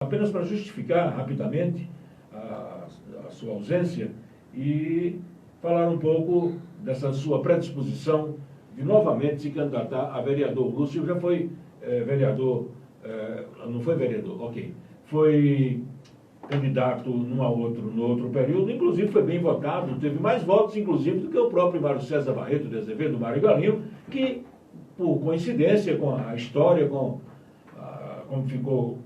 apenas para justificar rapidamente a sua ausência e falar um pouco dessa sua predisposição de novamente se candidatar a vereador. O Lúcio já foi vereador, não foi vereador, ok. Foi candidato no outro período, inclusive foi bem votado, teve mais votos, inclusive, do que o próprio Mário César Barreto de Azevedo, Mário Galinho, que, por coincidência com a história, como ficou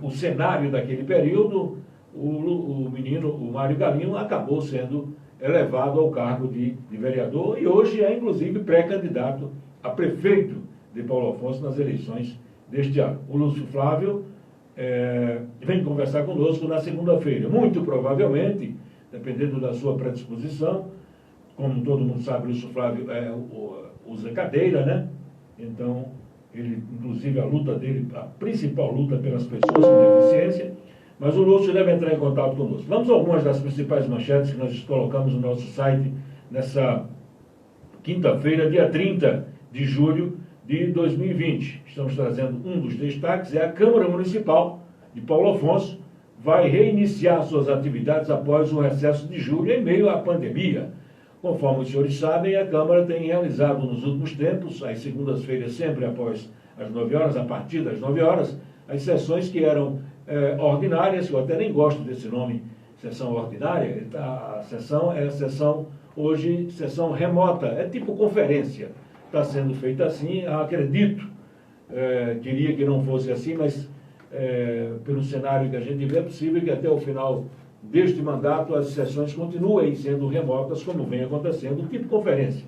o cenário daquele período, o Mário Galinho, acabou sendo elevado ao cargo de vereador e hoje é, inclusive, pré-candidato a prefeito de Paulo Afonso nas eleições deste ano. O Lúcio Flávio vem conversar conosco na segunda-feira. Muito provavelmente, dependendo da sua predisposição, como todo mundo sabe, o Lúcio Flávio usa cadeira, né? Então, ele, inclusive, a luta dele, a principal luta pelas pessoas com deficiência, mas o Lúcio deve entrar em contato conosco. Vamos a algumas das principais manchetes que nós colocamos no nosso site nessa quinta-feira, dia 30 de julho de 2020. Estamos trazendo um dos destaques, a Câmara Municipal de Paulo Afonso vai reiniciar suas atividades após o recesso de julho em meio à pandemia. Conforme os senhores sabem, a Câmara tem realizado nos últimos tempos, às segundas-feiras, sempre após as 9 horas, a partir das 9 horas, as sessões que eram ordinárias, eu até nem gosto desse nome, sessão ordinária, a sessão é sessão, hoje, sessão remota, é tipo conferência. Está sendo feita assim, acredito, queria que não fosse assim, mas pelo cenário que a gente vê, é possível que até o final deste mandato as sessões continuem sendo remotas, como vem acontecendo, tipo conferência.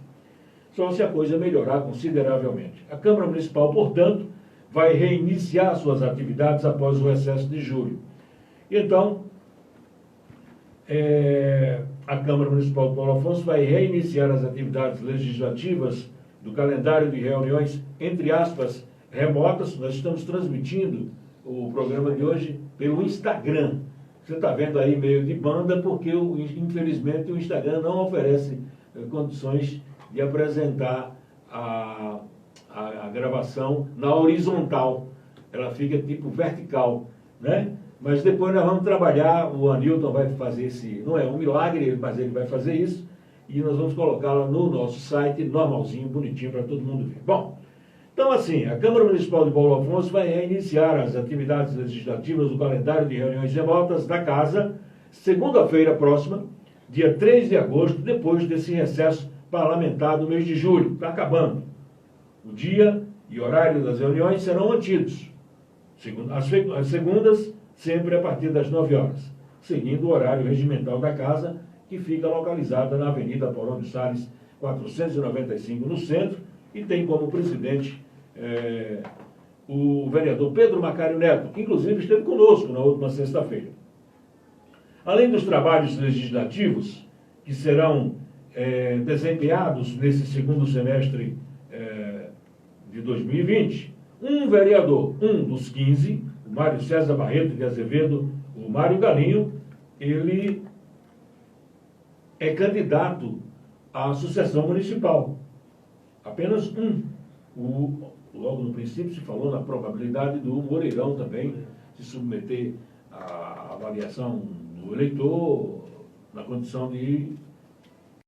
Só se a coisa melhorar consideravelmente. A Câmara Municipal, portanto, vai reiniciar suas atividades após o recesso de julho. Então, a Câmara Municipal de Paulo Afonso vai reiniciar as atividades legislativas do calendário de reuniões, entre aspas, remotas. Nós estamos transmitindo o programa de hoje pelo Instagram. Você está vendo aí meio de banda, porque, infelizmente, o Instagram não oferece condições de apresentar a gravação na horizontal. Ela fica tipo vertical, né? Mas depois nós vamos trabalhar, o Anilton vai fazer não é um milagre, mas ele vai fazer isso, e nós vamos colocá-la no nosso site, normalzinho, bonitinho, para todo mundo ver. Bom, então assim, a Câmara Municipal de Paulo Afonso vai reiniciar as atividades legislativas do calendário de reuniões remotas da Casa, segunda-feira próxima, dia 3 de agosto, depois desse recesso parlamentar do mês de julho. Está acabando. O dia e horário das reuniões serão mantidos. As segundas, sempre a partir das 9 horas, seguindo o horário regimental da Casa, que fica localizada na Avenida Paulão de Salles, 495, no centro, e tem como presidente o vereador Pedro Macário Neto, que inclusive esteve conosco na última sexta-feira. Além dos trabalhos legislativos, que serão desempenhados nesse segundo semestre de 2020, um vereador, um dos 15, o Mário César Barreto de Azevedo, o Mário Galinho, ele é candidato à sucessão municipal. Apenas um. Logo no princípio se falou na probabilidade do Moreirão também se submeter à avaliação do eleitor na condição de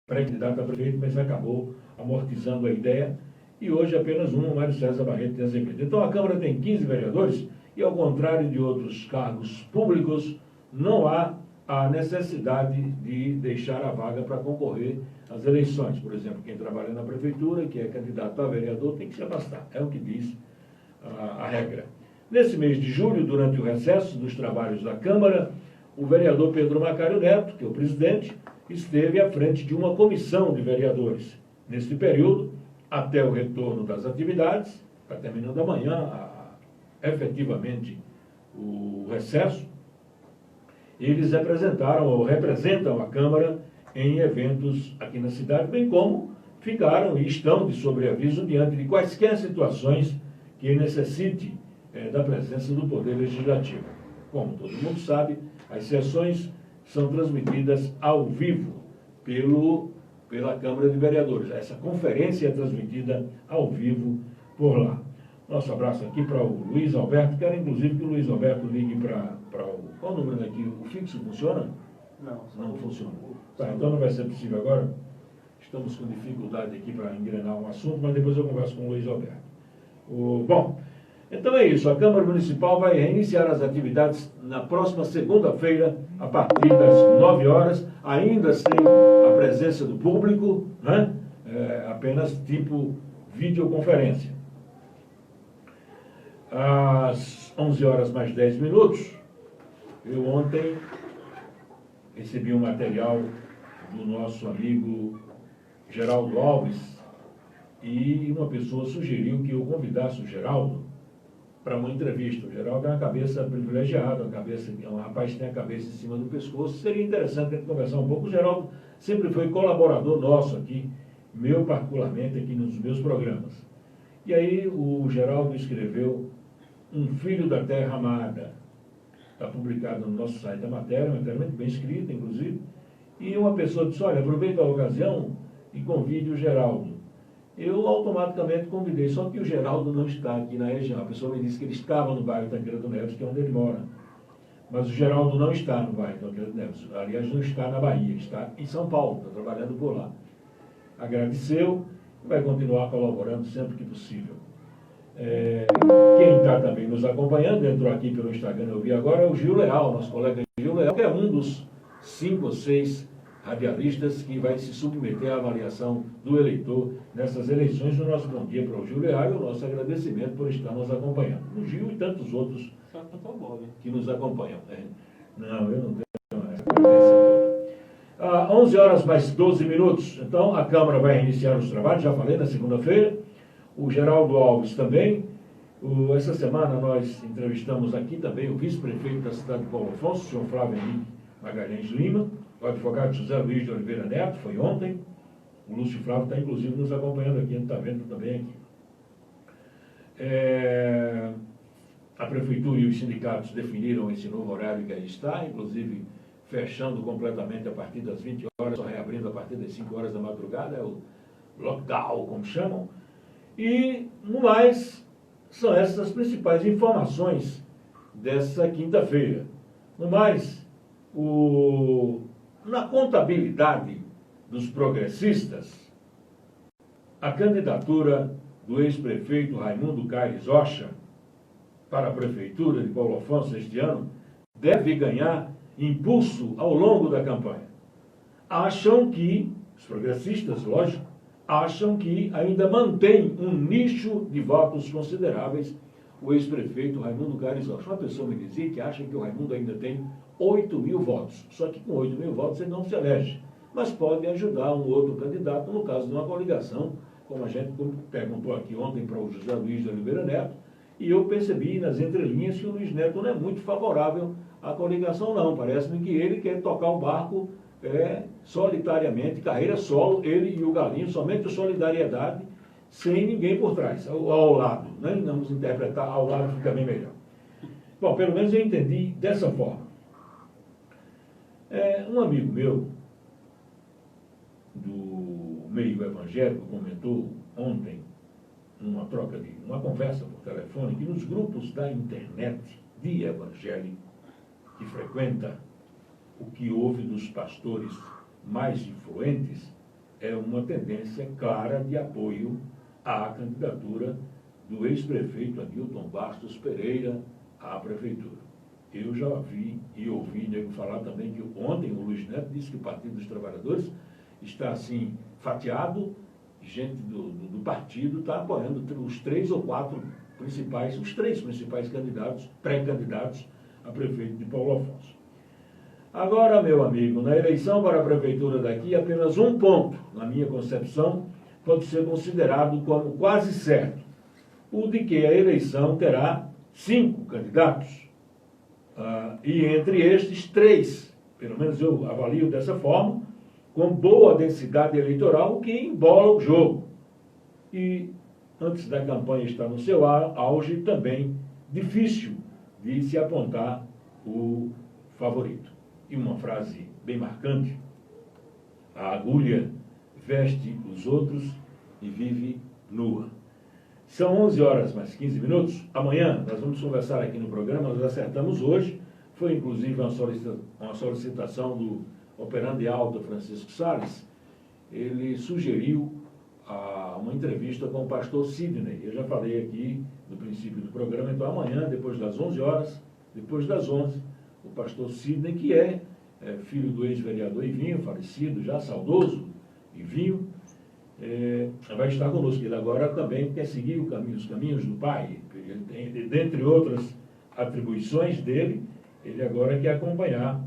pré-candidato a prefeito, mas acabou amortizando a ideia. E hoje apenas um, o Mário César Barreto de Azevedo. Então a Câmara tem 15 vereadores e, ao contrário de outros cargos públicos, não há a necessidade de deixar a vaga para concorrer às eleições. Por exemplo, quem trabalha na prefeitura, que é candidato a vereador, tem que se afastar. É o que diz a regra. Nesse mês de julho, durante o recesso dos trabalhos da Câmara, o vereador Pedro Macário Neto, que é o presidente, esteve à frente de uma comissão de vereadores. Nesse período, até o retorno das atividades, está terminando amanhã efetivamente o recesso, eles representam a Câmara em eventos aqui na cidade, bem como ficaram e estão de sobreaviso diante de quaisquer situações que necessite da presença do Poder Legislativo. Como todo mundo sabe, as sessões são transmitidas ao vivo pela Câmara de Vereadores. Essa conferência é transmitida ao vivo por lá. Nosso abraço aqui para o Luiz Alberto. Quero, inclusive, que o Luiz Alberto ligue para o... Qual o número daqui? O fixo funciona? Não funciona. Tá, então não vai ser possível agora. Estamos com dificuldade aqui para engrenar um assunto, mas depois eu converso com o Luiz Alberto. Bom, então é isso. A Câmara Municipal vai reiniciar as atividades na próxima segunda-feira, a partir das 9 horas, ainda sem a presença do público, né? Apenas tipo videoconferência. Às 11 horas mais 10 minutos, eu ontem recebi um material do nosso amigo Geraldo Alves e uma pessoa sugeriu que eu convidasse o Geraldo para uma entrevista. O Geraldo é uma cabeça privilegiada, é um rapaz que tem a cabeça em cima do pescoço. Seria interessante a gente conversar um pouco. O Geraldo sempre foi colaborador nosso aqui, meu particularmente, aqui nos meus programas. E aí o Geraldo escreveu Um Filho da Terra Amada. Está publicado no nosso site a matéria muito bem escrita, inclusive. E uma pessoa disse, olha, aproveita a ocasião e convide o Geraldo. Eu automaticamente convidei, só que o Geraldo não está aqui na região. A pessoa me disse que ele estava no bairro Tanqueira do Neves, que é onde ele mora. Mas o Geraldo não está no bairro Tanqueira do Neves. Aliás, não está na Bahia, está em São Paulo, está trabalhando por lá. Agradeceu e vai continuar colaborando sempre que possível. Quem está também nos acompanhando, entrou aqui pelo Instagram, eu vi agora, é o Gil Leal, nosso colega Gil Leal, que é um dos 5 ou 6 radialistas que vai se submeter à avaliação do eleitor nessas eleições. O nosso bom dia para o Gil Leal e o nosso agradecimento por estar nos acompanhando. O Gil e tantos outros que nos acompanham. Não, eu não tenho essa competência. 11 horas mais 12 minutos. Então, a Câmara vai iniciar os trabalhos, já falei, na segunda-feira. O Geraldo Alves também. Essa semana nós entrevistamos aqui também o vice-prefeito da cidade de Paulo Afonso, o senhor Flávio Henrique Magalhães Lima, o advogado José Luiz de Oliveira Neto, foi ontem. O Lúcio Flávio está, inclusive, nos acompanhando aqui, a gente está vendo também aqui. A Prefeitura e os sindicatos definiram esse novo horário que aí está, inclusive fechando completamente a partir das 20 horas, só reabrindo a partir das 5 horas da madrugada, é o lockdown, como chamam. E, no mais, são essas as principais informações dessa quinta-feira. No mais, na contabilidade dos progressistas, a candidatura do ex-prefeito Raimundo Caires Rocha para a Prefeitura de Paulo Afonso este ano deve ganhar impulso ao longo da campanha. Acham que, os progressistas, lógico, acham que ainda mantém um nicho de votos consideráveis o ex-prefeito Raimundo Caires Rocha. Uma pessoa me dizia que acha que o Raimundo ainda tem 8.000 votos. Só que com 8.000 votos ele não se elege. Mas pode ajudar um outro candidato no caso de uma coligação, como a gente perguntou aqui ontem para o José Luiz de Oliveira Neto, e eu percebi nas entrelinhas que o Luiz Neto não é muito favorável à coligação, não. Parece-me que ele quer tocar o barco solitariamente, carreira solo, ele e o Galinho, somente solidariedade, sem ninguém por trás, ao lado. Né? Vamos interpretar, ao lado fica bem melhor. Bom, pelo menos eu entendi dessa forma. Um amigo meu, do meio evangélico, comentou ontem, numa conversa por telefone, que nos grupos da internet de evangélico, que frequenta o que houve dos pastores mais influentes, é uma tendência clara de apoio à candidatura do ex-prefeito Anilton Bastos Pereira à prefeitura. Eu já vi e ouvi nego falar também que ontem o Luiz Neto disse que o Partido dos Trabalhadores está assim fatiado, gente do partido está apoiando os 3 principais candidatos, pré-candidatos a prefeito de Paulo Afonso. Agora, meu amigo, na eleição para a prefeitura daqui, apenas um ponto, na minha concepção, pode ser considerado como quase certo. O de que a eleição terá 5 candidatos. E entre estes, 3, pelo menos eu avalio dessa forma, com boa densidade eleitoral, que embola o jogo. E, antes da campanha estar no seu auge, também difícil de se apontar o favorito. E uma frase bem marcante: a agulha veste os outros e vive nua. São 11 horas mais 15 minutos. Amanhã nós vamos conversar aqui no programa, nós acertamos hoje. Foi inclusive uma solicitação do operante alto Francisco Salles. Ele sugeriu uma entrevista com o pastor Sidney. Eu já falei aqui no princípio do programa, então amanhã, depois das 11 horas, depois das 11, o pastor Sidney, que é filho do ex-vereador Ivinho, falecido já, saudoso Ivinho, vai estar conosco. Ele agora também quer seguir os caminhos do pai. Ele tem, dentre outras atribuições dele, ele agora quer acompanhar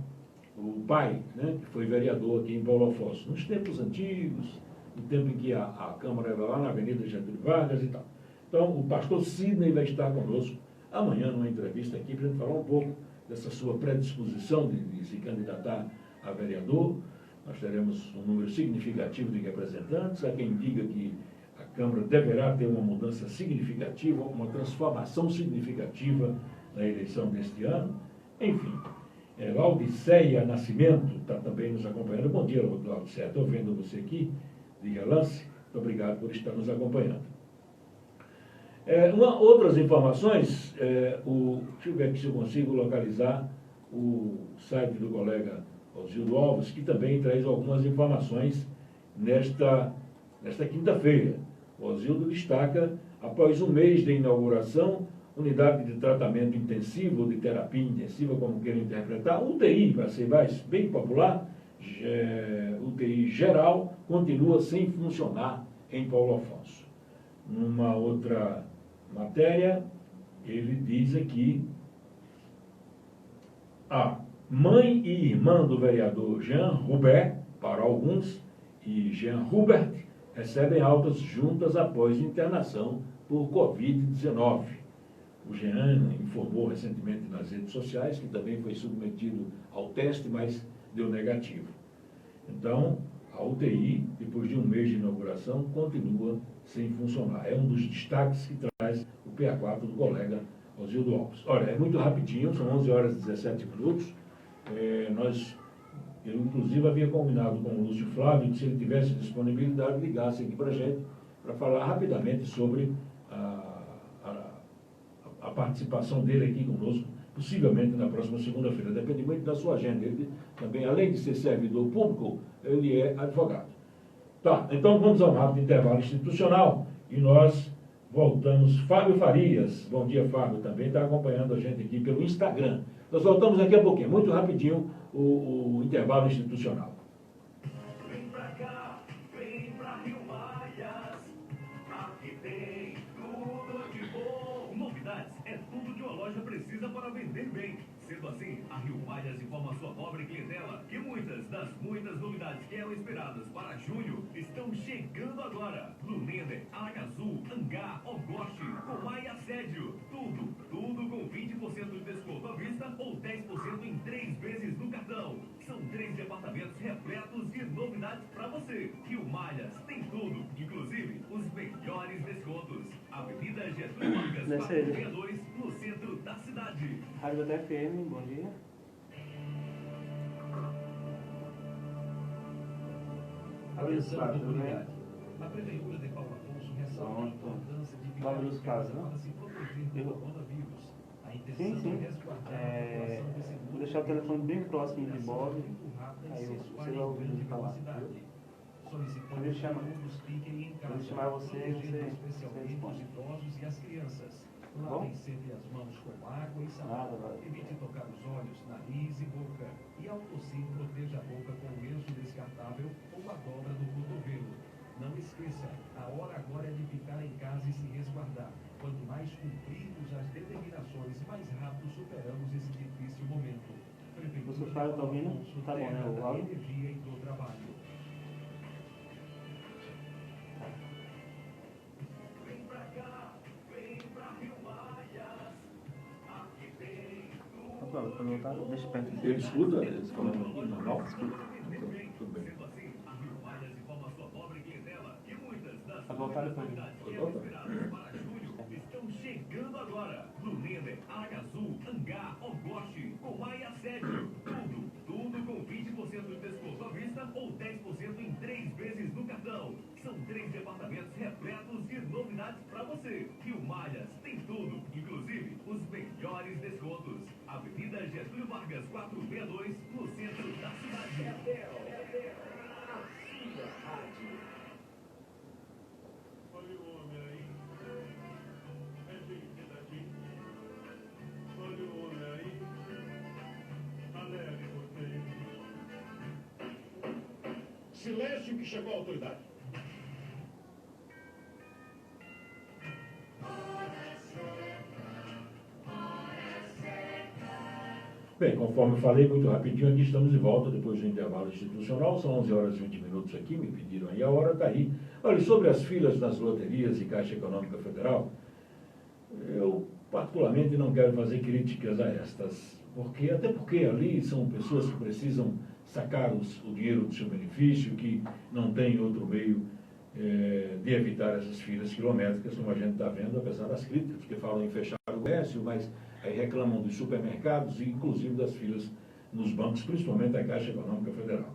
o pai, né, que foi vereador aqui em Paulo Afonso, nos tempos antigos, no tempo em que a Câmara era lá na Avenida Getúlio Vargas e tal. Então, o pastor Sidney vai estar conosco amanhã numa entrevista aqui para a gente falar um pouco dessa sua predisposição de se candidatar a vereador. Nós teremos um número significativo de representantes. Há quem diga que a Câmara deverá ter uma mudança significativa, uma transformação significativa na eleição deste ano. Enfim, Laudiceia Nascimento está também nos acompanhando. Bom dia, Laudiceia. Estou vendo você aqui de relance. Muito obrigado por estar nos acompanhando. Outras informações, deixa eu ver aqui se eu consigo localizar o site do colega Osildo Alves, que também traz algumas informações nesta quinta-feira. O Osildo destaca, após um mês de inauguração, unidade de tratamento intensivo, de terapia intensiva, como queiram interpretar, UTI, para ser bem popular, UTI geral, continua sem funcionar em Paulo Afonso. Numa outra matéria, ele diz aqui, a mãe e irmã do vereador Jean Hubert, para alguns, e Jean Hubert, recebem altas juntas após internação por Covid-19. O Jean informou recentemente nas redes sociais que também foi submetido ao teste, mas deu negativo. Então, a UTI, depois de um mês de inauguração, continua sem funcionar. É um dos destaques que traz o PA4 do colega Osildo Alves. Olha, é muito rapidinho, são 11 horas e 17 minutos. Eu, inclusive, havia combinado com o Lúcio Flávio que, se ele tivesse disponibilidade, ligasse aqui para a gente, para falar rapidamente sobre a participação dele aqui conosco, possivelmente na próxima segunda-feira. Depende muito da sua agenda. Ele também, além de ser servidor público, ele é advogado. Tá, então vamos a um rápido intervalo institucional e nós voltamos. Fábio Farias, bom dia, Fábio, também está acompanhando a gente aqui pelo Instagram. Nós voltamos daqui a pouquinho, muito rapidinho, o intervalo institucional. Vem pra cá, vem pra Rio Maias, aqui tem tudo de bom. Novidades é tudo que uma loja precisa para vender bem. Sendo assim, a Rio Maias informa a sua nobre clientela que muitas das muitas novidades que eram esperadas para junho estão chegando agora. Lunender, Aracazul, Angá, Ogoshi, Comai e Assédio. Tudo com 20% de desconto à vista ou 10% em 3 vezes no cartão. São 3 departamentos repletos de novidades para você. Rio Maias tem tudo, inclusive os melhores descontos. Avenida Getúlio Vargas, 462, no centro da cidade. Rádio da FM, bom dia. Atenção, comunidade. A Prefeitura de Paulo Afonso ressalta a importância de ficar em casa para se proteger do coronavírus. A intenção é resguardar a população de seguro. Vou deixar o telefone bem próximo de Bob, aí você vai ouvir ele falar. Quando ele chamar você especialmente os idosos e as crianças. Lavem sempre as mãos com água e sabão. Evite tocar os olhos, nariz e boca. E ao tossir, proteja a boca com o lenço descartável ou a dobra do cotovelo. Não esqueça, a hora agora é de ficar em casa e se resguardar. Quanto mais cumprirmos as determinações, mais rápido superamos esse difícil momento. Você está ouvindo? Tá bom, né? O áudio? Energia e do trabalho. Vem pra cá, vem pra Rio Maias. Aqui tem tudo. Quando eu tava, deixa eu perto. Ele escuta? Eles falando aqui normal? Escuta. Tudo bem. Sendo assim, a Rio Maias informa a sua nobre clientela que muitas das Vai voltar depois. novidades que eram esperadas para junho estão chegando agora. Lunender, Aracazul, Angá, Ogoshi, Comai e Assédio. Tudo com 20% de desconto à vista ou 10% em 3 vezes no cartão. São 3 departamentos repletos de novidades para você. os melhores descontos. Avenida Getúlio Vargas, 462, no centro da cidade. Olha o homem aí. É gente daqui. Olha o homem aí. Alegre você. Silêncio que chegou a autoridade. Bem, conforme eu falei muito rapidinho, aqui estamos de volta depois do intervalo institucional. São 11 horas e 20 minutos aqui, me pediram aí a hora, está aí. Olha, sobre as filas nas loterias e Caixa Econômica Federal, eu particularmente não quero fazer críticas a estas, até porque ali são pessoas que precisam sacar o dinheiro do seu benefício, que não tem outro meio de evitar essas filas quilométricas, como a gente está vendo, apesar das críticas, porque falam em fechar o comércio, mas aí reclamam dos supermercados e inclusive das filas nos bancos, principalmente a Caixa Econômica Federal.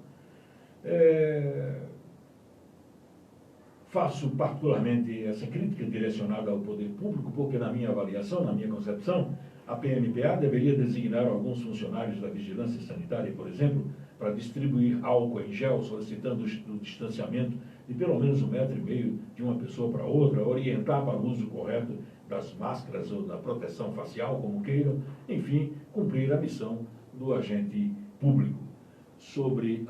Faço particularmente essa crítica direcionada ao poder público, porque na minha avaliação, na minha concepção, a PMPA deveria designar alguns funcionários da vigilância sanitária, por exemplo, para distribuir álcool em gel, solicitando o distanciamento de pelo menos 1,5 metro de uma pessoa para outra, orientar para o uso correto das máscaras ou da proteção facial, como queiram, enfim, cumprir a missão do agente público. Sobre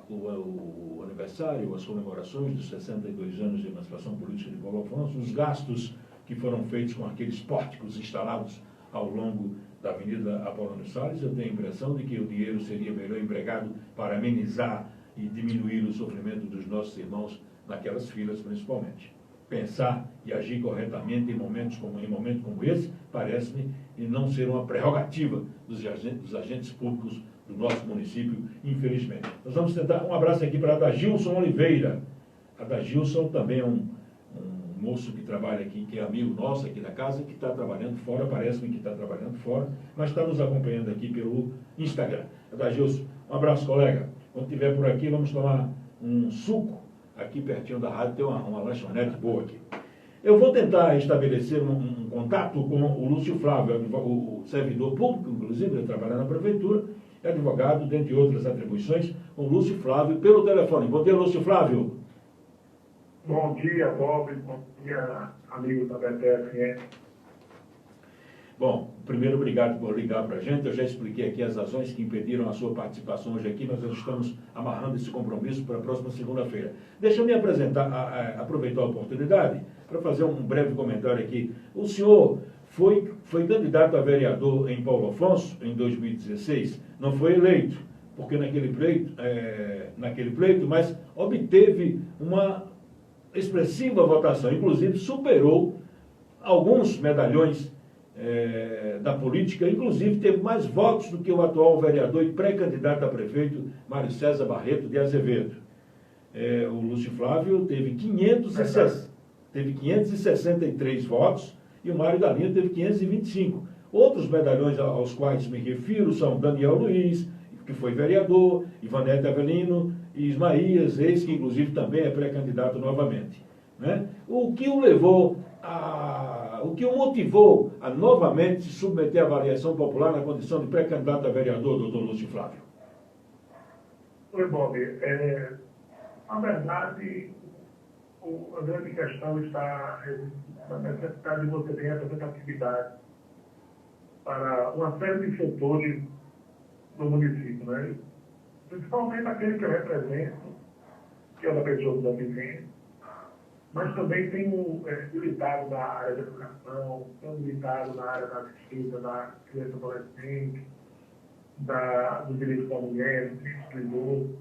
o aniversário, as comemorações dos 62 anos de emancipação política de Paulo Afonso, os gastos que foram feitos com aqueles pórticos instalados ao longo da Avenida Apolônio Salles, eu tenho a impressão de que o dinheiro seria melhor empregado para amenizar e diminuir o sofrimento dos nossos irmãos naquelas filas, principalmente. Pensar e agir corretamente em momentos como esse, parece-me, e não ser uma prerrogativa dos agentes públicos do nosso município, infelizmente. Nós vamos tentar um abraço aqui para a Adagilson Oliveira. A Adagilson também é um moço que trabalha aqui, que é amigo nosso aqui da casa, que está trabalhando fora, parece-me que está trabalhando fora, mas está nos acompanhando aqui pelo Instagram. Adagilson, um abraço, colega. Quando estiver por aqui, vamos tomar um suco. Aqui pertinho da rádio tem uma lanchonete boa aqui. Eu vou tentar estabelecer um contato com o Lúcio Flávio, o servidor público, inclusive, ele trabalha na prefeitura, é advogado, dentre outras atribuições, o Lúcio Flávio, pelo telefone. Bom dia, Lúcio Flávio. Bom dia, Bob. Bom dia, amigo da BTFN. Bom, primeiro, obrigado por ligar para a gente. Eu já expliquei aqui as razões que impediram a sua participação hoje aqui, mas nós estamos amarrando esse compromisso para a próxima segunda-feira. Deixa eu me apresentar, aproveitar a oportunidade para fazer um breve comentário aqui. O senhor foi candidato a vereador em Paulo Afonso em 2016, não foi eleito, porque naquele pleito, mas obteve uma expressiva votação, inclusive superou alguns medalhões da política, inclusive teve mais votos do que o atual vereador e pré-candidato a prefeito Mário César Barreto de Azevedo. O Lúcio Flávio teve 563 votos e o Mário Galinha teve 525. Outros medalhões aos quais me refiro são Daniel Luiz, que foi vereador, Ivanete Avelino e Ismaías Reis, que inclusive também é pré-candidato novamente. Né? O que o motivou a novamente se submeter à avaliação popular na condição de pré-candidato a vereador, doutor Lúcio Flávio? Oi, Bob. Na verdade, a grande questão está na necessidade de você ter representatividade para uma série de setores do município, né? Principalmente aquele que eu represento, que é da pessoa do deficiente, mas também tenho militado na área da educação, tenho militado na área da assistência da criança e adolescente, dos direitos da mulher, dos direitos do idoso.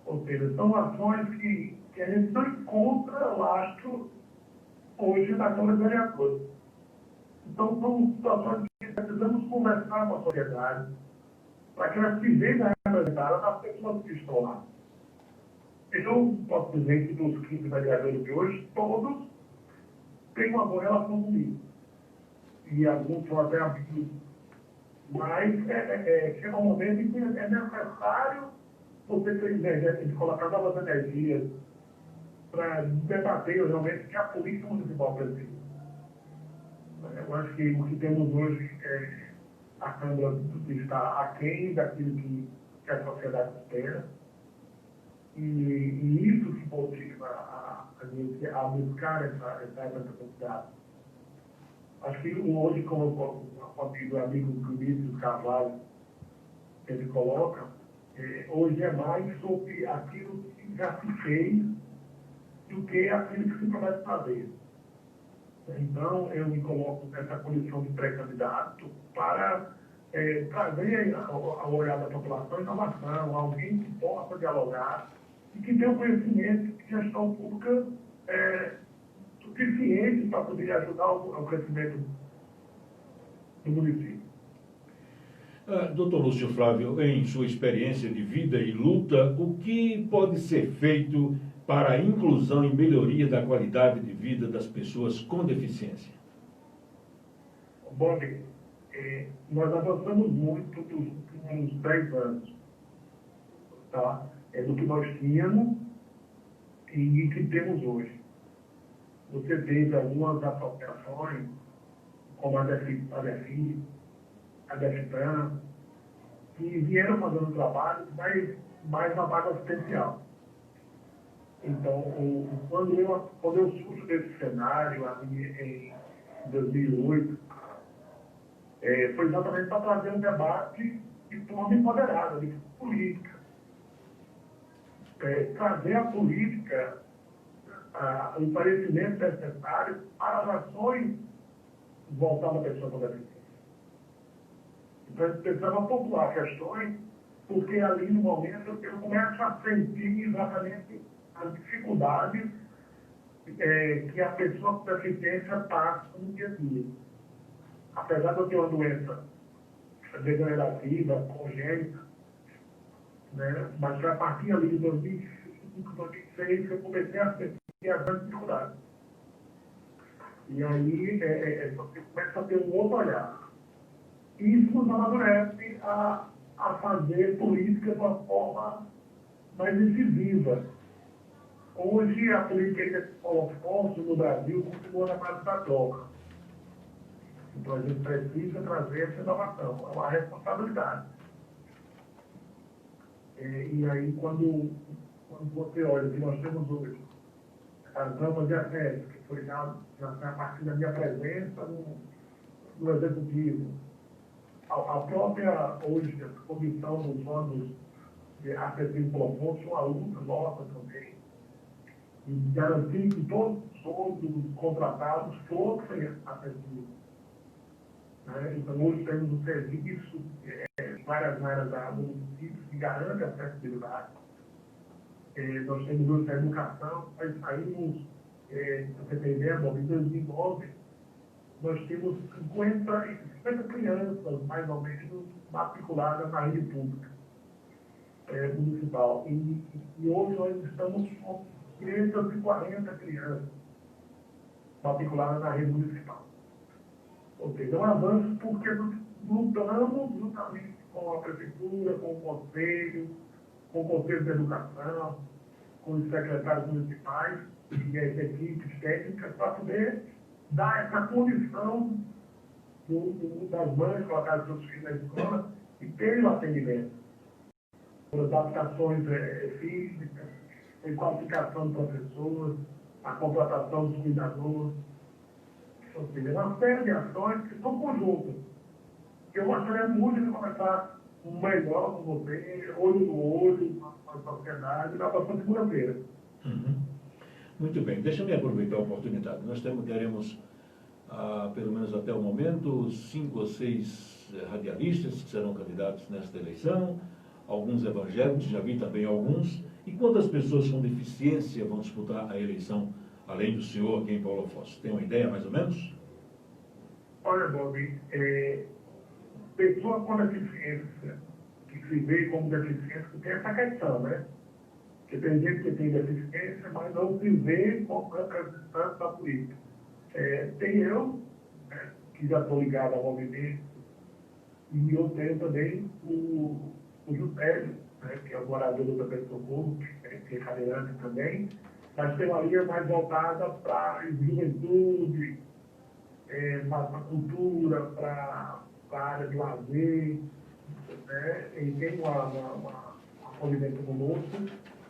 Ou seja, são ações que a gente não encontra lastro hoje na Câmara de Vereadores. Então, são situações que precisamos conversar com a sociedade para que ela se veja representada nas pessoas que estão lá. Eu posso dizer que dos 15 vereadores de hoje, todos têm uma boa relação comigo. E alguns são até amigos. Mas chega um momento em que é necessário você ter colocar novas energias para debater realmente o que a política municipal precisa. Eu acho que o que temos hoje a Câmara está aquém daquilo que a sociedade espera. E isso que motiva a buscar essa representatividade. Acho que hoje, como o amigo Vinícius Carvalho ele coloca, hoje é mais sobre aquilo que já se fez do que aquilo que se promete fazer. Então, eu me coloco nessa condição de pré-candidato para trazer ao olhar da população inovação, alguém que possa dialogar e que tenha um conhecimento de gestão pública suficiente para poder ajudar ao crescimento do município. Doutor Lúcio Flávio, em sua experiência de vida e luta, o que pode ser feito para a inclusão e melhoria da qualidade de vida das pessoas com deficiência? Bom, nós avançamos muito nos últimos 10 anos, tá? Do que nós tínhamos e que temos hoje. Você teve algumas associações, como a DEFI, a DEFTAN, que vieram fazendo trabalho mais na base assistencial. Então, quando eu surjo desse cenário em 2008, foi exatamente para trazer um debate de forma empoderada, de política. Trazer a política, o parecimento necessário para as ações voltadas à pessoa com deficiência. Então, a gente precisava popular questões, porque ali no momento eu começo a sentir exatamente as dificuldades que a pessoa com deficiência passa no dia a dia. Apesar de eu ter uma doença degenerativa, congênita, né? Mas foi a partir ali de 2005, 2006 que eu comecei a sentir as grandes dificuldades. E aí você começa a ter um outro olhar. E isso nos amadurece a fazer política de uma forma mais incisiva. Hoje, a política de holocausto no Brasil continua na base da troca. Então, a gente precisa trazer essa inovação. É uma responsabilidade. E aí, quando você olha que nós temos hoje as ramas de acesso, que foi já a partir da minha presença no Executivo, a própria, hoje, a comissão dos ônibus acessíveis pelo ponto, uma luta nossa também, e garantir que todos os contratados fossem acessíveis. Né? Então, hoje temos um serviço em várias áreas do município que garante a acessibilidade. Nós temos hoje a educação, nós saímos, você tem ideia, em 2009, nós temos 50 crianças, mais ou menos, matriculadas na rede pública municipal. E hoje nós estamos com 540 crianças matriculadas na rede municipal. Ou seja, é um avanço porque nós lutamos juntamente com a prefeitura, com o conselho de educação, com os secretários municipais e as equipes técnicas para poder dar essa condição das mães colocar seus filhos na escola e ter o atendimento. Adaptações físicas, a qualificação de professores, a contratação dos cuidadores. Ou seja, uma série de ações que são conjuntas. Eu gostaria muito de começar melhor com você, olho no olho, com a sociedade, na próxima segunda-feira. Muito bem, deixa eu aproveitar a oportunidade. Nós teremos, pelo menos até o momento, 5 ou 6 radialistas que serão candidatos nesta eleição, alguns evangélicos, já vi também alguns. E quantas pessoas com deficiência vão disputar a eleição, além do senhor aqui em Paulo Afonso? Tem uma ideia, mais ou menos? Olha, Bob, pessoa com deficiência, que se vê como deficiência, tem essa questão, né? Porque tem gente que tem deficiência, mas não se vê como representante da política. Tem eu, né, que já estou ligado ao movimento, e eu tenho também o José, né, que é o morador do Pé Socorro, que é cadeirante também, mas tem uma linha mais voltada para a juventude, mais para a cultura, para a área de lazer, né? E tem uma convivência conosco,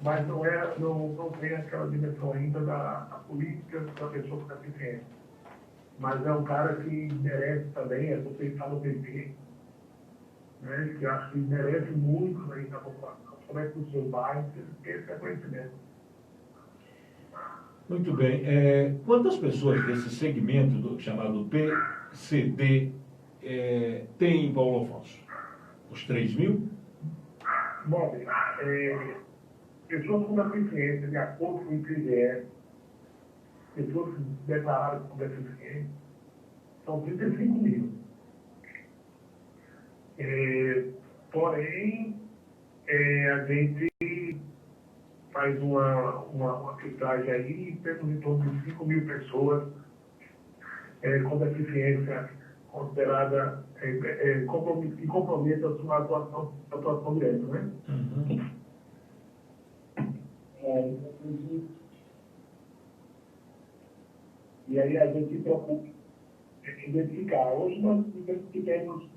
mas não tem aquela dimensão ainda da política da pessoa com deficiência. Mas é um cara que merece também, você está no PP, né? Que acho que merece muito aí na população, principalmente no seu bairro, esse é conhecimento. Muito bem. Quantas pessoas desse segmento chamado PCD tem em Paulo Afonso? Os 3.000? Bom, pessoas com deficiência, de acordo com o IBGE, pessoas declaradas com deficiência, são 35.000. Porém, a gente faz uma filtragem aí e temos em torno de 5.000 pessoas com deficiência considerada que comprometa a sua atuação direta, né? E aí a gente se preocupa em identificar. Hoje nós temos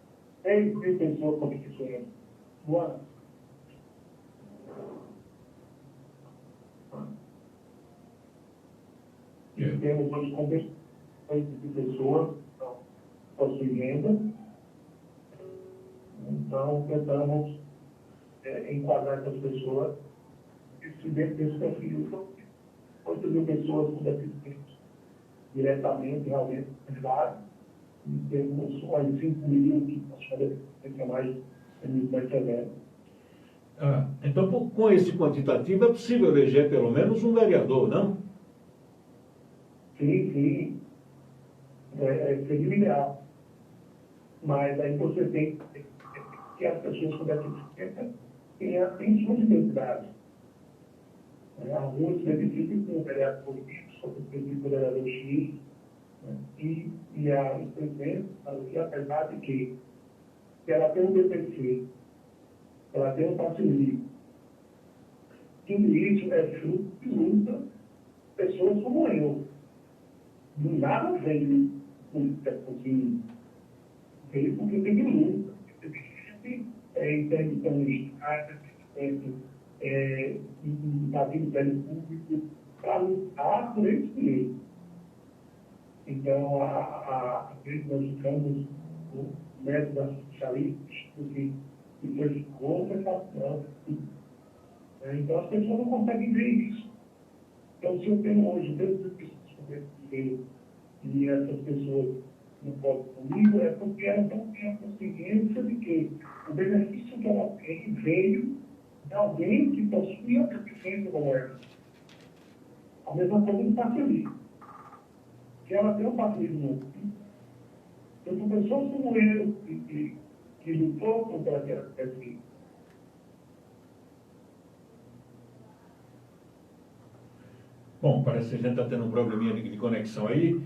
3.000 pessoas com deficiência no ano. Temos hoje competências de pessoas que possuem renda. Então, tentamos enquadrar essas pessoas dentro desse perfil. 8.000 pessoas com deficiência diretamente, realmente, e temos 5.000 que são deficiência mais severa. Então, com esse quantitativo, é possível eleger pelo menos um vereador, não? Sim. Seria o ideal. Mas aí você tem que as pessoas com deficiência têm suas identidades. Alguns se identificam com o vereador X, outros se identificam com o vereador X, né? E a presidente, apesar de que ela tem um DPC, ela tem um passivo, tudo isso é fruto de luta de pessoas como eu. Do nada veio assim, veio porque teve luta, interdição estática, invadindo o prédio público, para lutar por esse direito. Então, nós ficamos com métodos socialistas que foi contra essa ação. Então, as pessoas não conseguem ver isso. Então, se eu tenho hoje 2 pessoas e essas pessoas não podem comigo, é porque elas não têm a consciência de que o benefício que ela tem veio de alguém que possui a deficiência como ela. A mesma coisa do parceria. Que ela tem um parceiro novo. Então, pessoas como eu, que lutou contra aquela deficiência. Bom, parece que a gente está tendo um probleminha de conexão aí.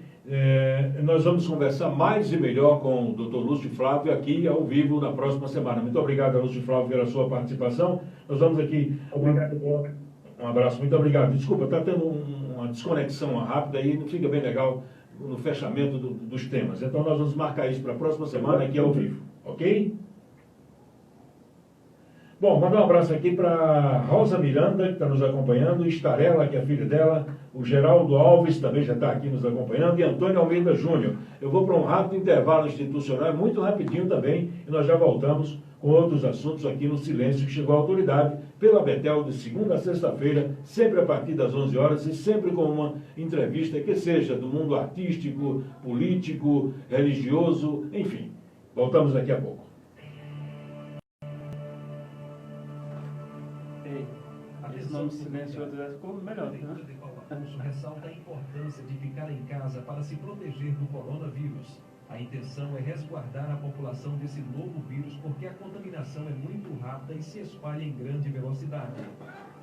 Nós vamos conversar mais e melhor com o Dr. Lúcio Flávio aqui ao vivo na próxima semana. Muito obrigado, Lúcio Flávio, pela sua participação. Nós vamos aqui... Obrigado, Bob. Um abraço, muito obrigado. Desculpa, está tendo uma desconexão rápida aí, não fica bem legal no fechamento dos temas. Então nós vamos marcar isso para a próxima semana aqui ao vivo, ok? Bom, mandar um abraço aqui para Rosa Miranda, que está nos acompanhando, Estarela, que é a filha dela, o Geraldo Alves também já está aqui nos acompanhando, e Antônio Almeida Júnior. Eu vou para um rápido intervalo institucional, muito rapidinho também, e nós já voltamos com outros assuntos aqui no Silêncio que chegou à autoridade, pela Betel, de segunda a sexta-feira, sempre a partir das 11 horas e sempre com uma entrevista que seja do mundo artístico, político, religioso, enfim. Voltamos daqui a pouco. Esse nome silencioso ficou melhor, né? Afonso ressalta a importância de ficar em casa para se proteger do coronavírus. A intenção é resguardar a população desse novo vírus porque a contaminação é muito rápida e se espalha em grande velocidade.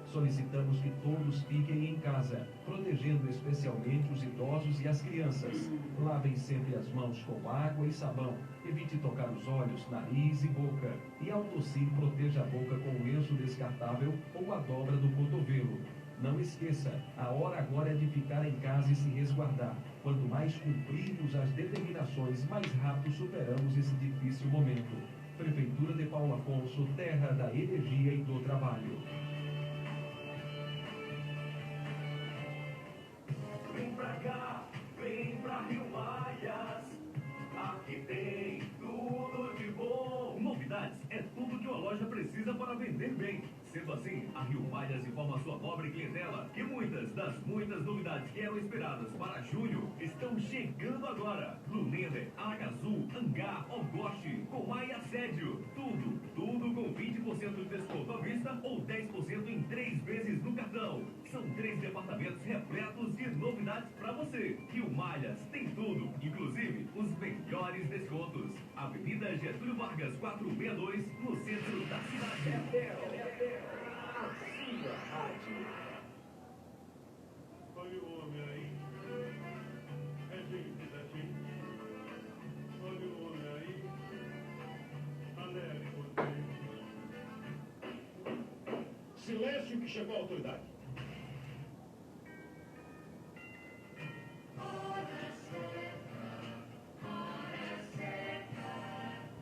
Solicitamos que todos fiquem em casa, protegendo especialmente os idosos e as crianças. Lavem sempre as mãos com água e sabão. Evite tocar os olhos, nariz e boca. E ao tossir, proteja a boca com o lenço descartável ou a dobra do cotovelo. Não esqueça, a hora agora é de ficar em casa e se resguardar. Quanto mais cumprirmos as determinações, mais rápido superamos esse difícil momento. Prefeitura de Paulo Afonso, terra da energia e do trabalho. Vem pra cá, vem pra Rio Maias. Aqui tem tudo de bom. Novidades é tudo que uma loja precisa para vender bem. Sendo assim, a Rio Maias informa a sua nobre clientela que muitas das muitas novidades que eram esperadas para junho estão chegando agora. Lunender, Aracazul, Hangar, Ogoshi, Comai e Assédio. Tudo com 20% de desconto à vista ou 10% em 3 vezes no cartão. São 3 departamentos repletos de novidades para você. Rio Maias tem tudo, inclusive os melhores descontos. Avenida Getúlio Vargas, 462, no centro da cidade. Olha o homem aí. É gente da gente. Olha o homem aí. Alegre você. Silêncio que chegou a autoridade.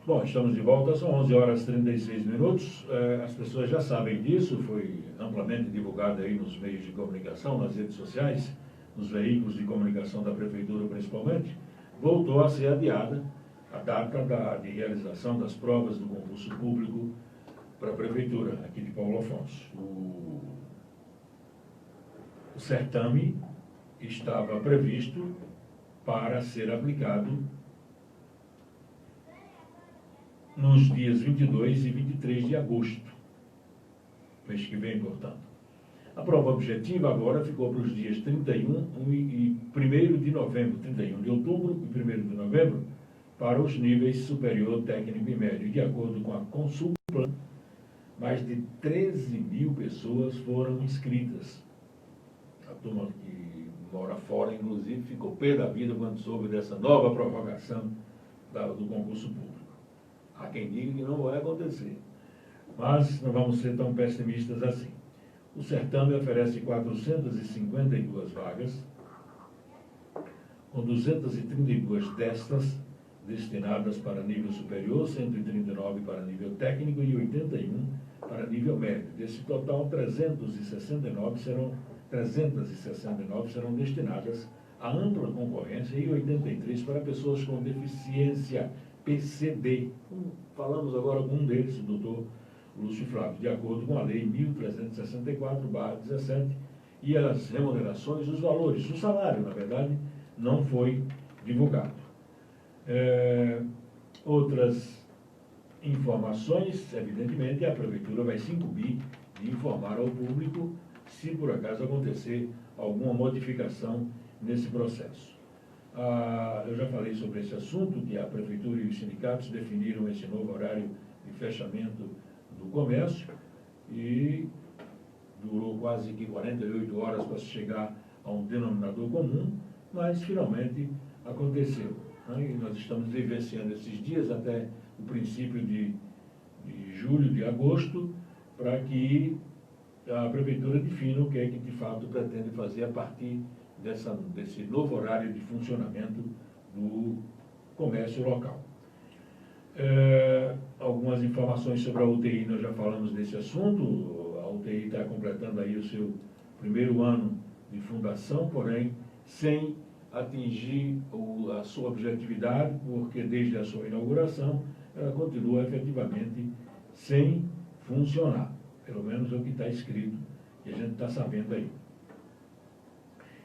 Bom, estamos de volta, são 11 horas e 36 minutos. As pessoas já sabem disso, foi amplamente divulgado aí nos meios de comunicação, nas redes sociais, nos veículos de comunicação da Prefeitura principalmente. Voltou a ser adiada a data de realização das provas do concurso público para a Prefeitura, aqui de Paulo Afonso. O certame estava previsto para ser aplicado nos dias 22 e 23 de agosto, mês que vem, portanto. A prova objetiva agora ficou para os dias 31 e 1º de novembro, 31 de outubro e 1º de novembro, para os níveis superior, técnico e médio. De acordo com a Consulplan, mais de 13 mil pessoas foram inscritas. A turma que mora fora, inclusive, ficou pé da vida quando soube dessa nova prorrogação do concurso público. Há quem diga que não vai acontecer. Mas não vamos ser tão pessimistas assim. O certame oferece 452 vagas, com 232 destas destinadas para nível superior, 139 para nível técnico e 81 para nível médio. Desse total, 369 serão destinadas à ampla concorrência e 83 para pessoas com deficiência PCD. Falamos agora com um deles, o doutor Lúcio Flávio, de acordo com a Lei 1364/17, e as remunerações, os valores, o salário, na verdade, não foi divulgado. Outras informações, evidentemente, a Prefeitura vai se incumbir de informar ao público se por acaso acontecer alguma modificação nesse processo. Eu já falei sobre esse assunto, que a Prefeitura e os sindicatos definiram esse novo horário de fechamento do comércio e durou quase que 48 horas para se chegar a um denominador comum, mas finalmente aconteceu. E nós estamos vivenciando esses dias até o princípio de julho, de agosto, para que a Prefeitura defina o que é que de fato pretende fazer a partir desse novo horário de funcionamento do comércio local. Algumas informações sobre a UTI, nós já falamos desse assunto. A UTI está completando aí o seu primeiro ano de fundação, porém sem atingir a sua objetividade, porque desde a sua inauguração ela continua efetivamente sem funcionar. Pelo menos é o que está escrito, que a gente está sabendo aí.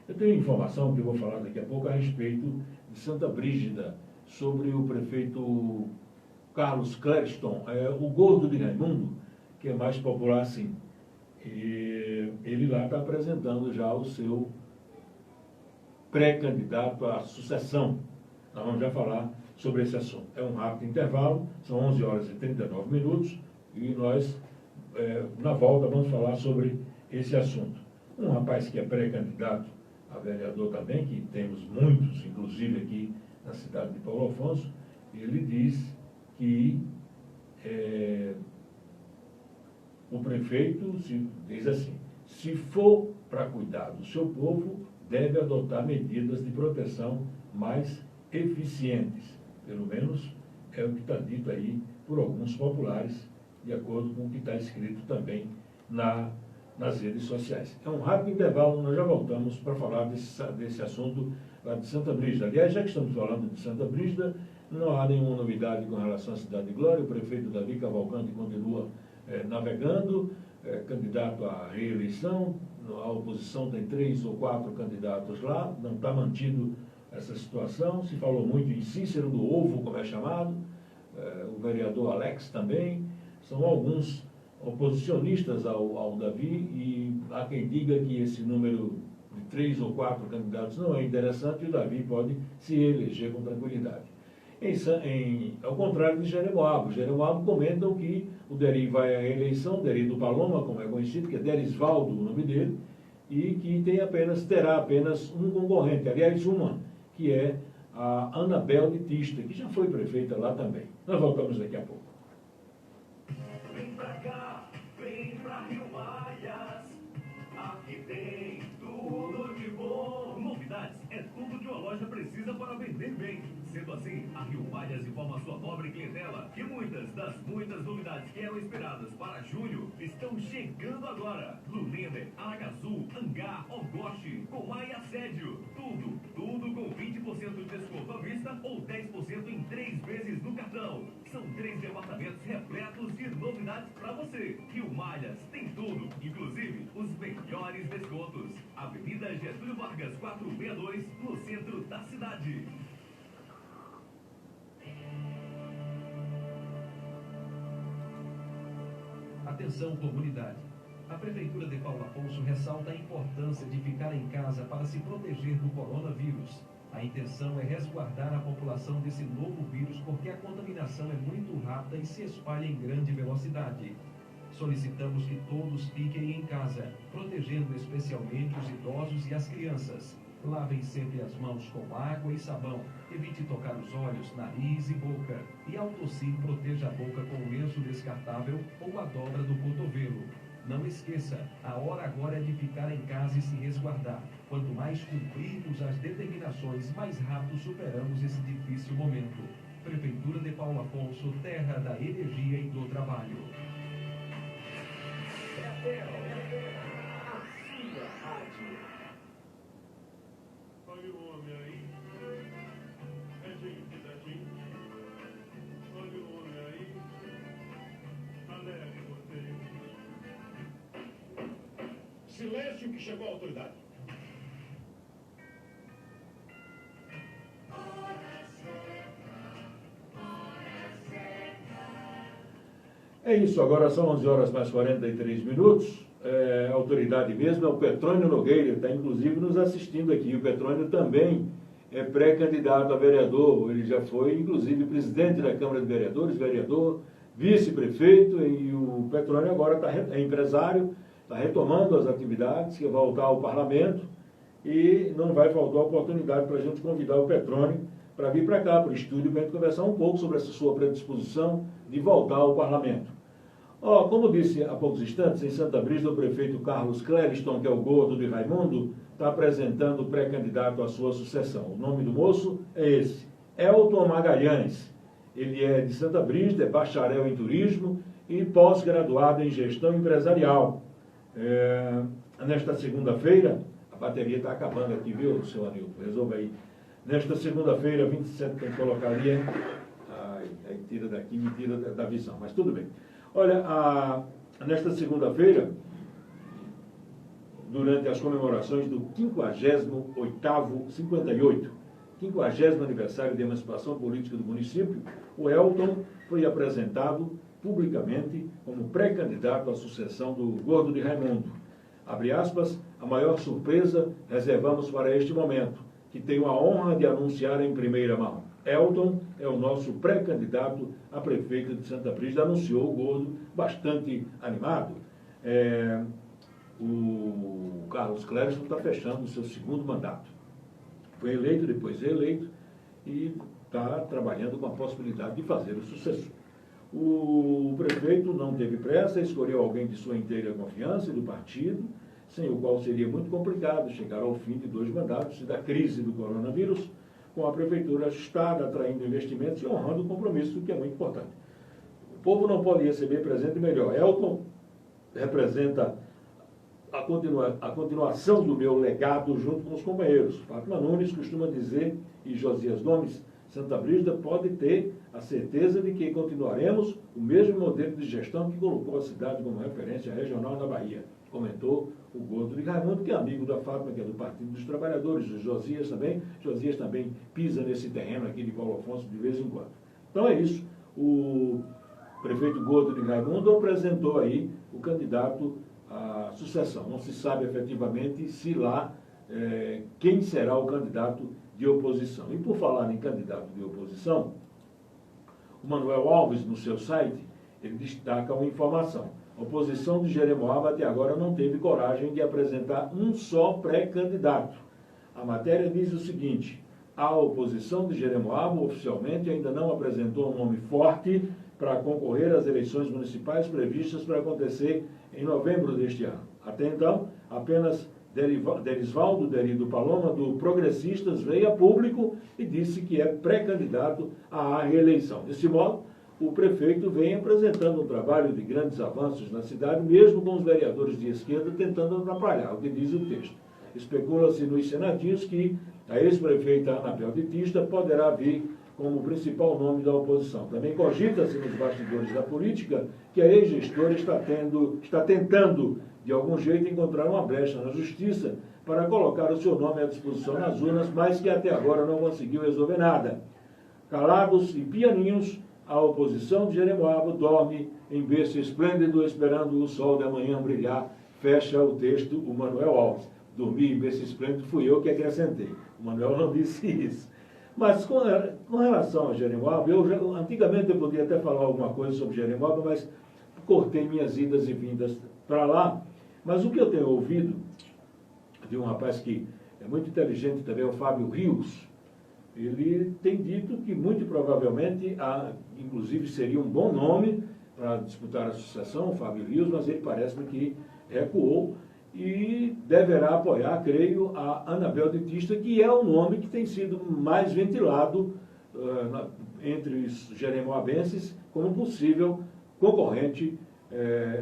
Eu tenho informação que eu vou falar daqui a pouco a respeito de Santa Brígida, sobre o prefeito Carlos Clériston, o Gordo de Raimundo, que é mais popular assim. E ele lá está apresentando já o seu pré-candidato à sucessão. Nós vamos já falar sobre esse assunto. É um rápido intervalo, são 11 horas e 39 minutos, e nós, na volta, vamos falar sobre esse assunto. Um rapaz que é pré-candidato a vereador também, que temos muitos, inclusive aqui na cidade de Paulo Afonso, ele diz que o prefeito diz assim: se for para cuidar do seu povo, deve adotar medidas de proteção mais eficientes. Pelo menos é o que está dito aí por alguns populares, de acordo com o que está escrito também nas redes sociais. É um rápido intervalo, nós já voltamos para falar desse assunto lá de Santa Brígida. Aliás, já que estamos falando de Santa Brígida, não há nenhuma novidade com relação à Cidade de Glória. O prefeito Davi Cavalcante continua navegando, candidato à reeleição. A oposição tem 3 ou 4 candidatos lá, não está mantido essa situação. Se falou muito em Cícero do Ovo, como é chamado, o vereador Alex também. São alguns oposicionistas ao Davi, e há quem diga que esse número de 3 ou 4 candidatos não é interessante e o Davi pode se eleger com tranquilidade. Ao contrário de Jeremoabo. Jeremoabo comentam que o Deri vai à eleição, Deri do Paloma, como é conhecido, que é Derisvaldo o nome dele, e que terá apenas um concorrente, aliás, uma, que é a Anabel de Tista, que já foi prefeita lá também. Nós voltamos daqui a pouco. Vem pra cá, vem pra Rio Maias. Aqui tem tudo de bom. Novidades é tudo que uma loja precisa para vender bem. Sendo assim, a Rio Maias informa a sua nobre clientela que muitas novidades que eram esperadas para junho estão chegando agora. Lunender, Aragazu, Angá, Ogoshi, Comai e Assédio. Tudo com 20% de desconto à vista ou 10% em 3 vezes no cartão. São 3 departamentos repletos de novidades para você. Rio Maias tem tudo, inclusive os melhores descontos. Avenida Getúlio Vargas, 462, no centro da cidade. Atenção, comunidade. A Prefeitura de Paulo Afonso ressalta a importância de ficar em casa para se proteger do coronavírus. A intenção é resguardar a população desse novo vírus porque a contaminação é muito rápida e se espalha em grande velocidade. Solicitamos que todos fiquem em casa, protegendo especialmente os idosos e as crianças. Lavem sempre as mãos com água e sabão. Evite tocar os olhos, nariz e boca. E ao tossir, proteja a boca com um lenço descartável ou a dobra do cotovelo. Não esqueça, a hora agora é de ficar em casa e se resguardar. Quanto mais cumprirmos as determinações, mais rápido superamos esse difícil momento. Prefeitura de Paulo Afonso, terra da energia e do trabalho. Olha o homem aí. É gente da gente. Olha o homem aí. Alegre você. Silêncio que chegou a autoridade. É isso, agora são 11 horas mais 43 minutos. A autoridade mesmo é o Petrônio Nogueira, está inclusive nos assistindo aqui. O Petrônio também é pré-candidato a vereador, ele já foi inclusive presidente da Câmara de Vereadores, vereador, vice-prefeito, e o Petrônio agora é empresário, está retomando as atividades, quer voltar ao parlamento, e não vai faltar a oportunidade para a gente convidar o Petrônio para vir para cá, para o estúdio, para a gente conversar um pouco sobre essa sua predisposição de voltar ao parlamento. Como disse há poucos instantes, em Santa Brígida, o prefeito Carlos Clériston, que é o gordo de Raimundo, está apresentando o pré-candidato à sua sucessão. O nome do moço é esse, Elton Magalhães. Ele é de Santa Brígida, é bacharel em turismo e pós-graduado em gestão empresarial. Nesta segunda-feira, a bateria está acabando aqui, viu, seu Anilton? Resolva aí. Nesta segunda-feira, 27, tem que colocar ali, aí tira daqui, me tira da visão, mas tudo bem. Olha, nesta segunda-feira, durante as comemorações do 50º aniversário de emancipação política do município, o Elton foi apresentado publicamente como pré-candidato à sucessão do gordo de Raimundo. Abre aspas, a maior surpresa reservamos para este momento, que tenho a honra de anunciar em primeira mão. Elton é o nosso pré-candidato a prefeito de Santa Brígida, anunciou o gordo, bastante animado. O Carlos Clériston está fechando o seu segundo mandato. Foi eleito, depois reeleito, e está trabalhando com a possibilidade de fazer o sucessor. O prefeito não teve pressa, escolheu alguém de sua inteira confiança e do partido, sem o qual seria muito complicado chegar ao fim de 2 mandatos e da crise do coronavírus, com a prefeitura ajustada, atraindo investimentos e honrando o compromisso, que é muito importante. O povo não pode receber presente melhor. Elton representa a continuação do meu legado junto com os companheiros. Fátima Nunes costuma dizer, e Josias Gomes, Santa Brígida pode ter a certeza de que continuaremos o mesmo modelo de gestão que colocou a cidade como referência regional na Bahia, comentou o Gordo de Raimundo, que é amigo da Fátima, que é do Partido dos Trabalhadores, o Josias também pisa nesse terreno aqui de Paulo Afonso de vez em quando. Então é isso, o prefeito Gordo de Raimundo apresentou aí o candidato à sucessão. Não se sabe efetivamente se lá quem será o candidato de oposição. E por falar em candidato de oposição, o Manuel Alves, no seu site, ele destaca uma informação. A oposição de Jeremoabo até agora não teve coragem de apresentar um só pré-candidato. A matéria diz o seguinte: a oposição de Jeremoabo oficialmente ainda não apresentou um nome forte para concorrer às eleições municipais previstas para acontecer em novembro deste ano. Até então, apenas Derisvaldo Derido Paloma, do Progressistas, veio a público e disse que é pré-candidato à reeleição. Desse modo, o prefeito vem apresentando um trabalho de grandes avanços na cidade, mesmo com os vereadores de esquerda tentando atrapalhar, o que diz o texto. Especula-se nos senadinhos que a ex-prefeita Anabel de Tista poderá vir como principal nome da oposição. Também cogita-se nos bastidores da política que a ex-gestora está tentando, de algum jeito, encontrar uma brecha na justiça para colocar o seu nome à disposição nas urnas, mas que até agora não conseguiu resolver nada. Calados e pianinhos, a oposição de Jeremoabo dorme em berço esplêndido, esperando o sol da manhã brilhar, fecha o texto o Manuel Alves. Dormir em berço esplêndido fui eu que acrescentei. O Manuel não disse isso. Mas com relação a Jeremoabo, antigamente eu podia até falar alguma coisa sobre Jeremoabo, mas cortei minhas idas e vindas para lá. Mas o que eu tenho ouvido de um rapaz que é muito inteligente também, o Fábio Rios, ele tem dito que muito provavelmente, inclusive seria um bom nome para disputar a sucessão, o Fábio Rios, mas ele parece-me que recuou e deverá apoiar, creio, a Anabel de Tista, que é o nome que tem sido mais ventilado entre os jeremoabenses como possível concorrente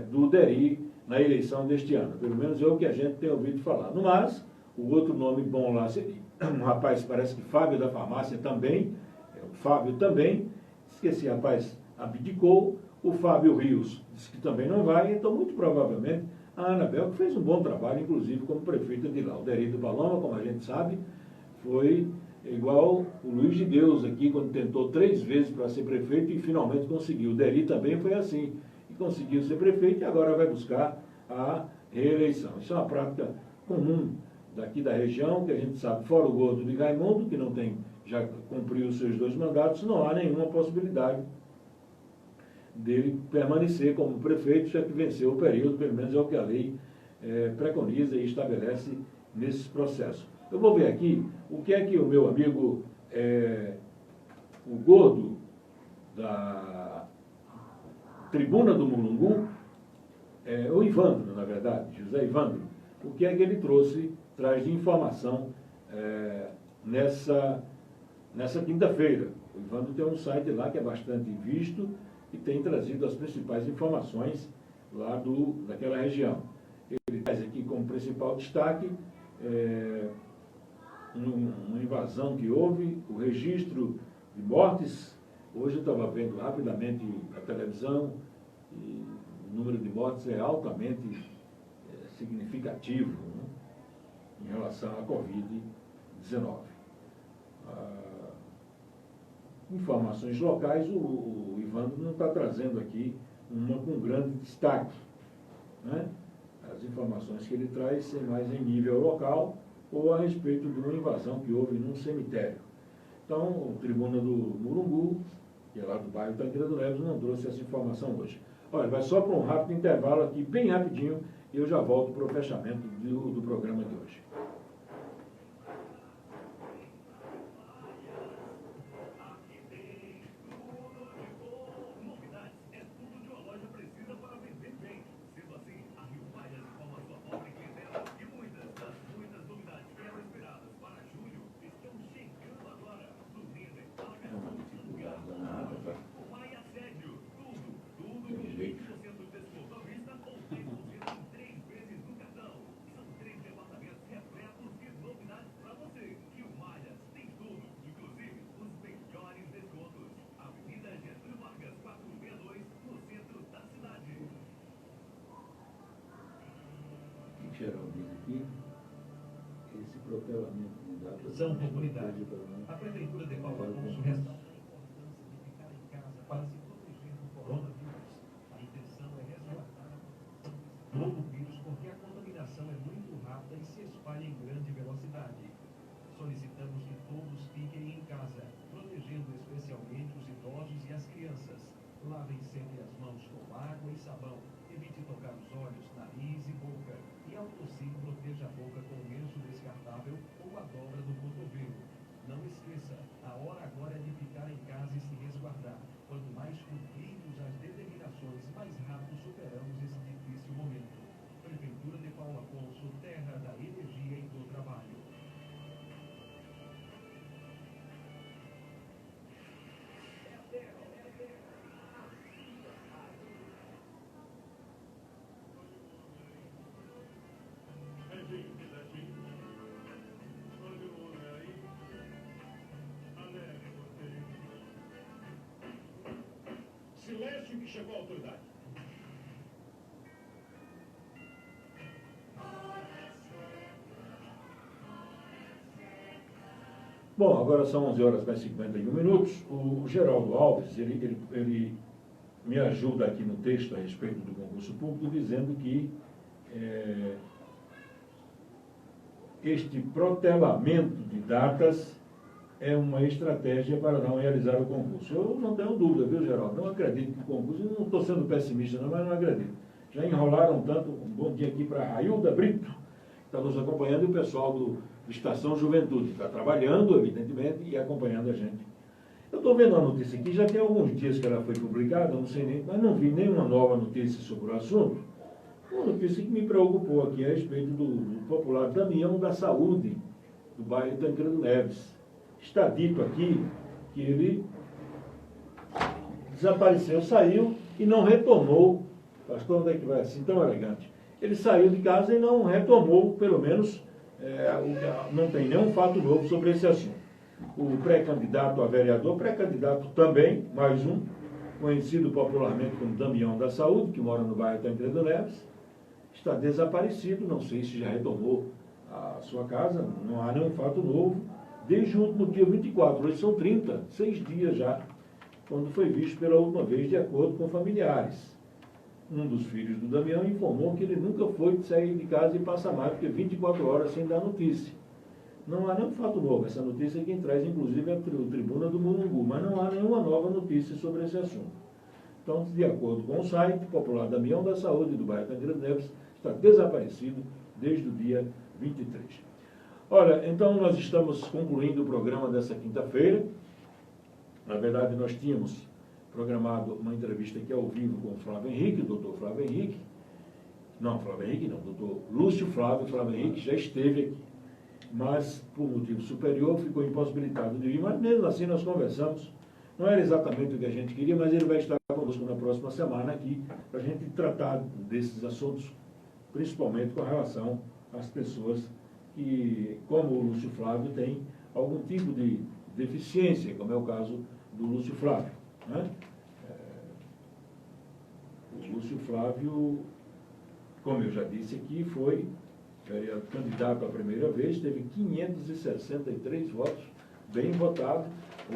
do Deri na eleição deste ano. Pelo menos é o que a gente tem ouvido falar. No mais, o outro nome bom lá seria um rapaz, parece que Fábio da Farmácia também, o Fábio também, esse rapaz abdicou, o Fábio Rios disse que também não vai, então muito provavelmente a Anabel, que fez um bom trabalho, inclusive como prefeita de lá. O Derido Paloma, como a gente sabe, foi igual o Luiz de Deus aqui, quando tentou 3 vezes para ser prefeito e finalmente conseguiu. O Deri também foi assim, e conseguiu ser prefeito e agora vai buscar a reeleição. Isso é uma prática comum daqui da região, que a gente sabe, fora o Gordo de Raimundo, que não tem, já cumpriu os seus 2 mandatos, não há nenhuma possibilidade dele permanecer como prefeito, já que venceu o período, pelo menos é o que a lei preconiza e estabelece nesses processos. Eu vou ver aqui o que é que o meu amigo, o Gordo, da Tribuna do Mulungu, o Ivandro, na verdade, José Ivandro, o que é que ele traz de informação nessa quinta-feira. O Ivandro tem um site lá que é bastante visto e tem trazido as principais informações lá daquela região. Ele traz aqui como principal destaque uma invasão que houve, o registro de mortes. Hoje eu estava vendo rapidamente a televisão e o número de mortes é altamente significativo, né, em relação à Covid-19. Informações locais, o Ivandro não está trazendo aqui uma com grande destaque, né? As informações que ele traz são mais em nível local ou a respeito de uma invasão que houve num cemitério. Então, o Tribuna do Mulungu, que é lá do bairro Tanqueira do Neves, não trouxe essa informação hoje. Olha, vai só para um rápido intervalo aqui, bem rapidinho, e eu já volto para o fechamento do programa de hoje. Geraldo diz aqui, esse protelamento de datas... São comunidade. A Prefeitura de Paulo Afonso ressalta a importância de ficar em casa para se proteger do coronavírus. A intenção é resguardar a população desse novo vírus porque a contaminação é muito rápida e se espalha em grande velocidade. Solicitamos que todos fiquem em casa, protegendo especialmente os idosos e as crianças. Lavem sempre as mãos com água e sabão. Evite tocar os olhos, nariz e boca. E, ao possível, proteja a boca com lenço descartável ou a dobra do cotovelo. Não esqueça, a hora agora é de ficar em casa e se resguardar. Quanto mais cumprirmos as determinações, mais rápido superamos esse difícil momento. Prefeitura de Paulo Afonso, terra da energia e do trabalho. Reginho, Zetinho. Olha o homem aí. Alegre você. Silêncio que chegou a autoridade. Bom, agora são 11 horas mais 51 minutos. O Geraldo Alves, ele me ajuda aqui no texto a respeito do concurso público, dizendo que este protelamento de datas é uma estratégia para não realizar o concurso. Eu não tenho dúvida, viu, Geraldo? Não acredito que o concurso, eu não estou sendo pessimista, não, mas não acredito. Já enrolaram tanto. Um bom dia aqui para a Railda Brito, que está nos acompanhando, e o pessoal do Estação Juventude, que está trabalhando, evidentemente, e acompanhando a gente. Eu estou vendo a notícia aqui, já tem alguns dias que ela foi publicada, não sei nem, mas não vi nenhuma nova notícia sobre o assunto. Uma notícia que me preocupou aqui a respeito do popular Damião da Saúde, do bairro Tancredo Neves. Está dito aqui que ele desapareceu, saiu e não retornou. Pastor, onde é que vai assim tão elegante? Ele saiu de casa e não retornou, pelo menos não tem nenhum fato novo sobre esse assunto. O pré-candidato a vereador, pré-candidato também, mais um, conhecido popularmente como Damião da Saúde, que mora no bairro Tancredo Neves, está desaparecido, não sei se já retornou à sua casa, não há nenhum fato novo, desde o último dia 24, hoje são 6 dias já, quando foi visto pela última vez, de acordo com familiares. Um dos filhos do Damião informou que ele nunca foi sair de casa e passar mais, porque 24 horas sem dar notícia. Não há nenhum fato novo. Essa notícia quem traz, inclusive, é a Tribuna do Mulungu, mas não há nenhuma nova notícia sobre esse assunto. Então, de acordo com o site popular Damião da Saúde do bairro Tancredo Neves, está desaparecido desde o dia 23. Olha, então nós estamos concluindo o programa dessa quinta-feira. Na verdade, nós tínhamos programado uma entrevista aqui ao vivo com o Flávio Henrique, o doutor Flávio Henrique. Não, Flávio Henrique não, doutor Lúcio Flávio Henrique já esteve aqui. Mas, por motivo superior, ficou impossibilitado de vir. Mas mesmo assim nós conversamos. Não era exatamente o que a gente queria, mas ele vai estar conosco na próxima semana aqui, para a gente tratar desses assuntos, principalmente com relação às pessoas que, como o Lúcio Flávio, tem algum tipo de deficiência, como é o caso do Lúcio Flávio. Né? O Lúcio Flávio, como eu já disse aqui, foi candidato a primeira vez, teve 563 votos, bem votado.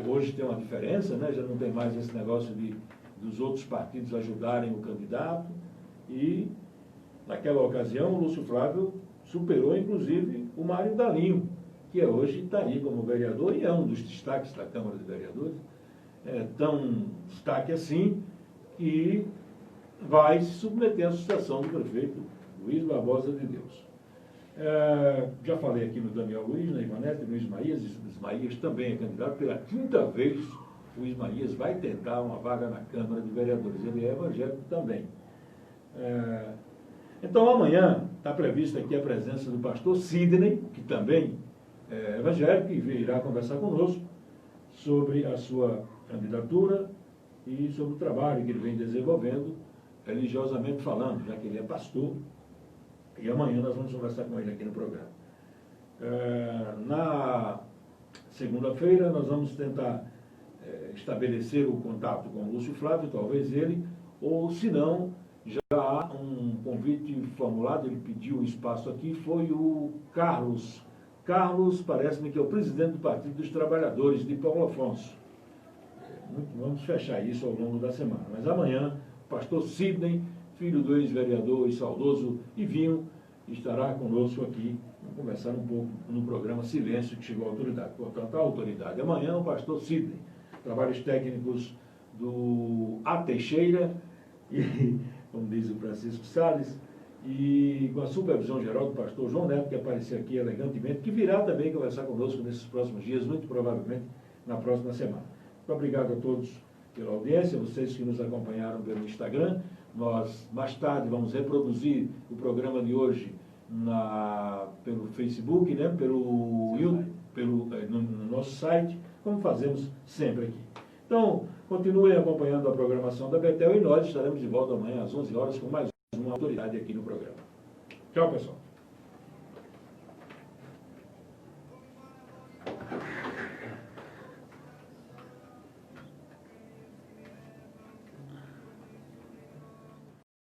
Hoje tem uma diferença, né? Já não tem mais esse negócio dos outros partidos ajudarem o candidato. E, naquela ocasião, o Lúcio Flávio superou, inclusive, o Mário Dalinho, que hoje está aí como vereador e é um dos destaques da Câmara de Vereadores. É tão destaque assim que vai se submeter à sucessão do prefeito Luiz Barbosa de Deus. Já falei aqui no Daniel Luiz, na Ivanete, no Ismaías. Ismaías também é candidato pela 5ª vez. O Ismaías vai tentar uma vaga na Câmara de Vereadores. Ele é evangélico também. Então, amanhã está prevista aqui a presença do pastor Sidney, que também é evangélico, e virá conversar conosco sobre a sua candidatura e sobre o trabalho que ele vem desenvolvendo, religiosamente falando, já que ele é pastor. E amanhã nós vamos conversar com ele aqui no programa. Na segunda-feira nós vamos tentar estabelecer o contato com o Lúcio Flávio, talvez ele, ou se não, já há um convite formulado, ele pediu um espaço aqui, foi o Carlos. Carlos, parece-me que é o presidente do Partido dos Trabalhadores de Paulo Afonso. Vamos fechar isso ao longo da semana. Mas amanhã, o pastor Sidney, filho do ex-vereador e saudoso Ivinho, estará conosco aqui, vamos conversar um pouco no programa Silêncio, que chegou à autoridade. Portanto, a autoridade. Amanhã, o pastor Sidney, trabalhos técnicos do A. Teixeira, e, como diz o Francisco Salles, e com a supervisão geral do pastor João Neto, que apareceu aqui elegantemente, que virá também conversar conosco nesses próximos dias, muito provavelmente na próxima semana. Muito obrigado a todos pela audiência, vocês que nos acompanharam pelo Instagram. Nós, mais tarde, vamos reproduzir o programa de hoje pelo Facebook, né, no nosso site, como fazemos sempre aqui. Então, continuem acompanhando a programação da Betel e nós estaremos de volta amanhã às 11 horas com mais uma autoridade aqui no programa. Tchau, pessoal.